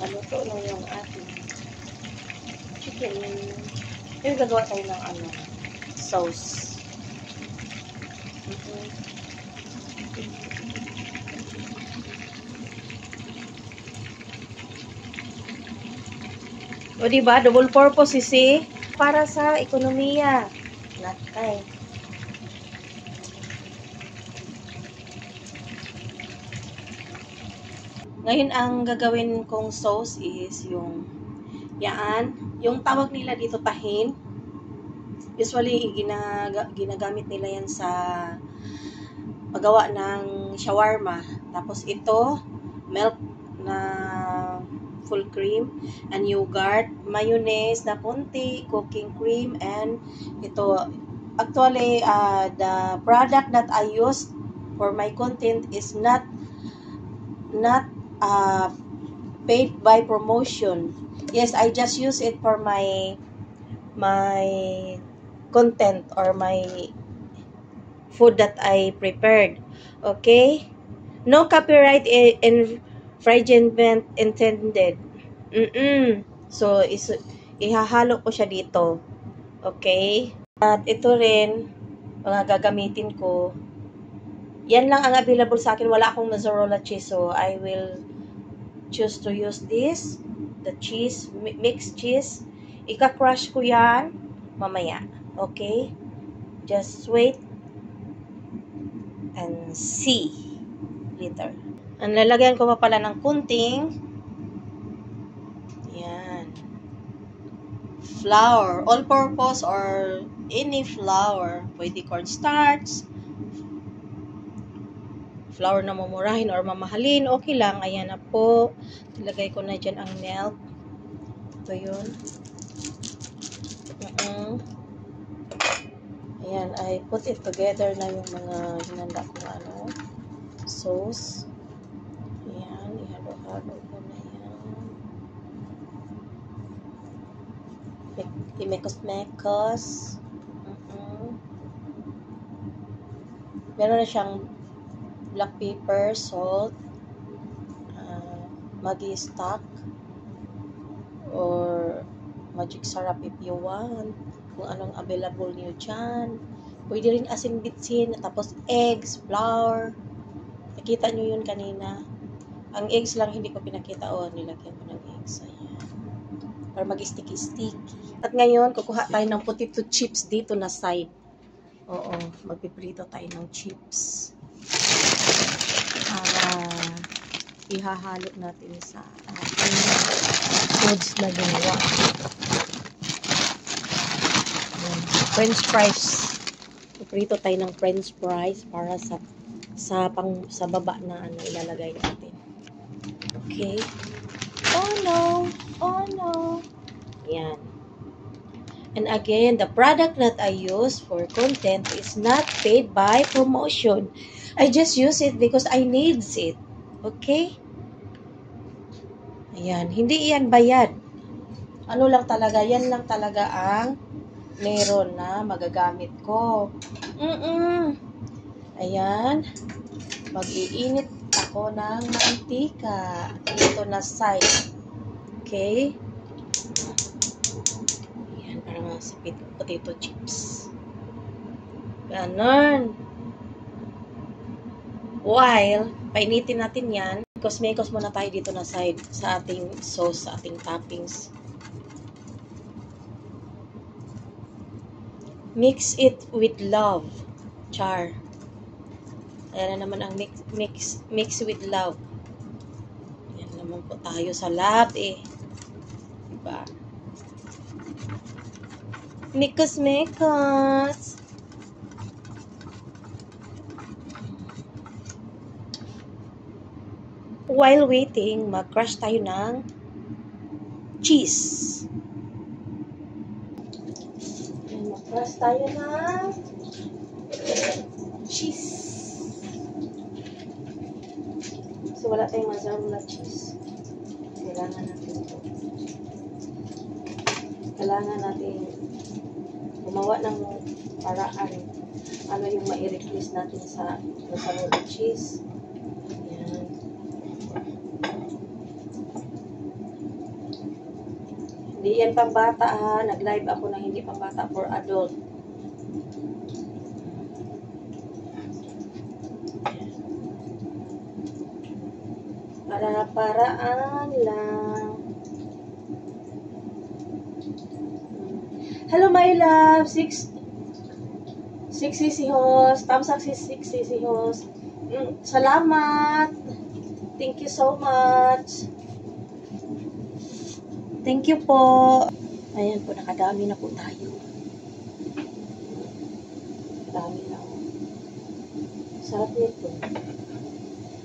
Naluto na yung ating chicken. Yung gagawa tayo ng sauce. O diba, double purpose sisi para sa ekonomiya. Nakay. Ngayon ang gagawin kong sauce is yung yung tawag nila dito tahin. Usually ginagamit nila yan sa paggawa ng shawarma. Tapos ito milk na full cream and yogurt, mayonnaise na konti, cooking cream, and ito actually the product that I use for my content is not paid by promotion. Yes, I just use it for my content or my food that I prepared. Okay? No copyright infringement intended. So, ihahalo ko siya dito. Okay? At ito rin, mga gagamitin ko. Yan lang ang available sa akin. Wala akong mozzarella cheese. So, I will choose to use this. The cheese, mixed cheese. Ika-crush ko yan mamaya. Okay? Just wait and see later. Ang lalagyan ko pa pala ng kunting flour, all-purpose or any flour. Pwede cornstarch, flour na mumurahin or mamahalin, okay lang. Ayan na po. Ilagay ko na dyan ang milk. Ito yun. Ayan, I put it together na yung mga hinanda kong sauce. Ayan, ihalo-halo ko na yan. Imekos-mekos. Meron na siyang black pepper, salt, Maggi stock, or magic sarap if you want. Kung anong available niyo dyan. Pwede rin asin bitsin, tapos eggs, flour. Nakita nyo yun kanina. Ang eggs lang hindi ko pinakita. Nilagyan ko ng eggs. Ayan. Para mag-sticky-sticky. At ngayon, kukuha tayo ng potato chips dito na side. Oo, magpiprito tayo ng chips. Para ihahalo natin sa ating foods na ginawa. French fries. Piprito tayo ng French fries para sa baba na ilalagay natin. Okay. Oh no. Yan. And again, the product that I use for content is not paid by promotion. I just use it because I needs it. Okay? Ayan. Hindi yan bayad. Ano lang talaga, yan lang talaga ang meron na magagamit ko. Ayan. Mag-iinit ako ng mantika. Dito na side. Okay? Ayan, para masipit potato chips. Ganon. While, painitin natin yan. Mekos muna tayo dito na side sa ating sauce, sa ating toppings. Mix it with love. Char. Ayan na naman ang mix with love. Ayan naman po tayo sa love Diba? Mekos. While waiting, mag-crush tayo ng cheese. Mag-crush tayo ng cheese. So, wala tayong mozzarella cheese. Kailangan natin gumawa ng paraan. Ano yung ma-replace natin sa mozzarella cheese. Hindi yan pang bata ha. Nag-live ako na hindi pang bata, for adult. Para-paraan lang. Hello my love, 6 sisihos, thumbs up 6 sisihos. Salamat. Thank you so much. Thank you po. Ayan po, nakadami na po tayo. Dami na. Sarap nito.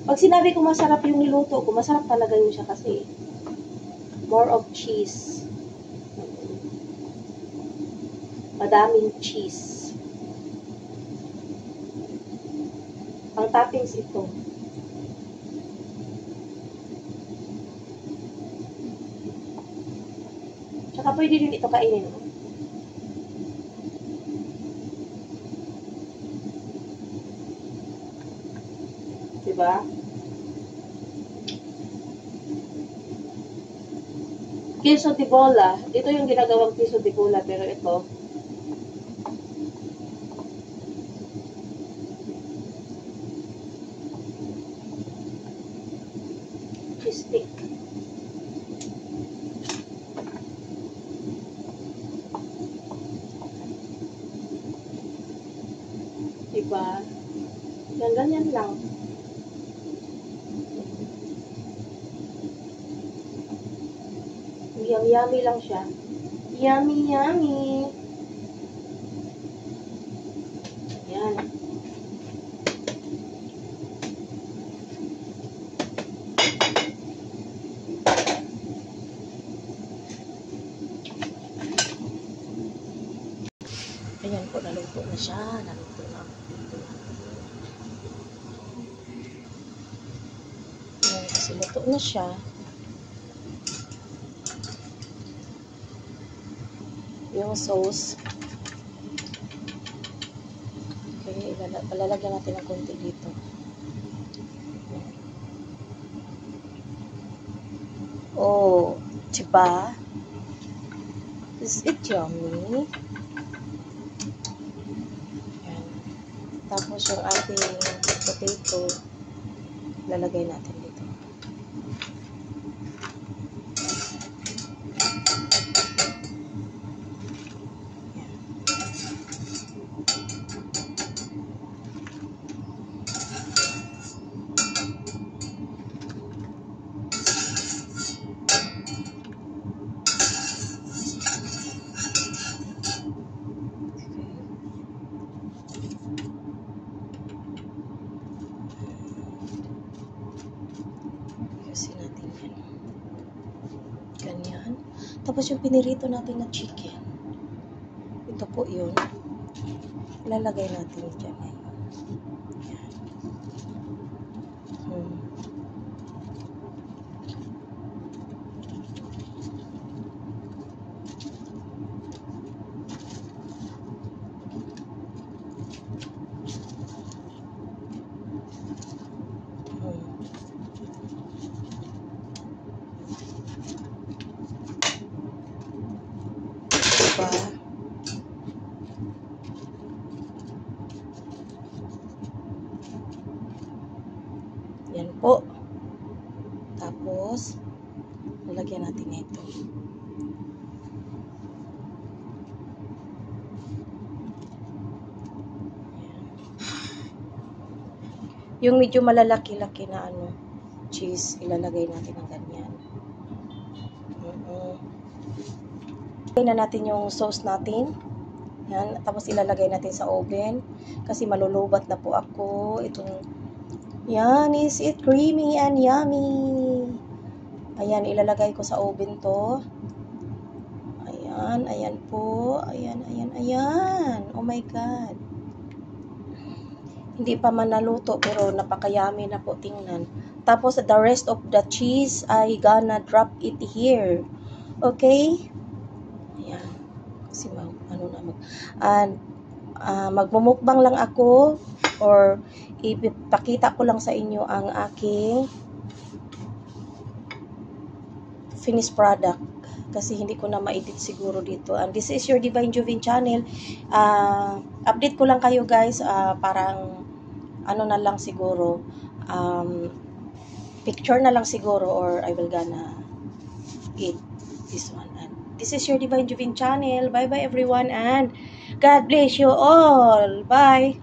Pag sinabi ko masarap yung niluto ko, masarap talaga yun siya kasi more of cheese. Madaming cheese. Pang toppings ito. Tsaka pwede din ito kainin. Diba? Queso de bola. Ito yung ginagawang queso de bola, pero ito cheese stick. Diba? Yan, ganyan lang. Yummy lang siya. Yummy, yummy. Yan. Ayan po, naluto na siya. Naluto na. Ayan, kasi luto na siya. Yung sauce. Okay, palalagyan natin ng konti dito. Oh, diba? Is it yummy? Yan. Tapos yung ating potato, lalagay natin dito. Ganyan. Tapos yung pinirito natin na chicken. Ito po yun. Ilalagay natin dyan ngayon. Yan. Diba? Yan po. Tapos, lalagyan natin ito. Yung medyo malalaki-laki na cheese, ilalagay natin ng ganyan. Ilagay na natin yung sauce natin. Yan, tapos ilalagay natin sa oven kasi malulubat na po ako. Itong yan, is it creamy and yummy. Ayan, ilalagay ko sa oven to. Ayan, ayan po. Ayan, ayan, ayan. Oh my God. Hindi pa man naluto pero napakayami na po, tingnan. Tapos the rest of the cheese, I gonna drop it here. Okay? Ayan. Kasi magmumukbang lang ako or ipakita ko lang sa inyo ang aking finished product kasi hindi ko na ma-edit siguro dito. And this is your Divine Jovin channel. Update ko lang kayo guys, parang ano na lang siguro, picture na lang siguro, or I will gonna eat this one. And this is your Divine Jovin channel. Bye bye everyone, and God bless you all. Bye.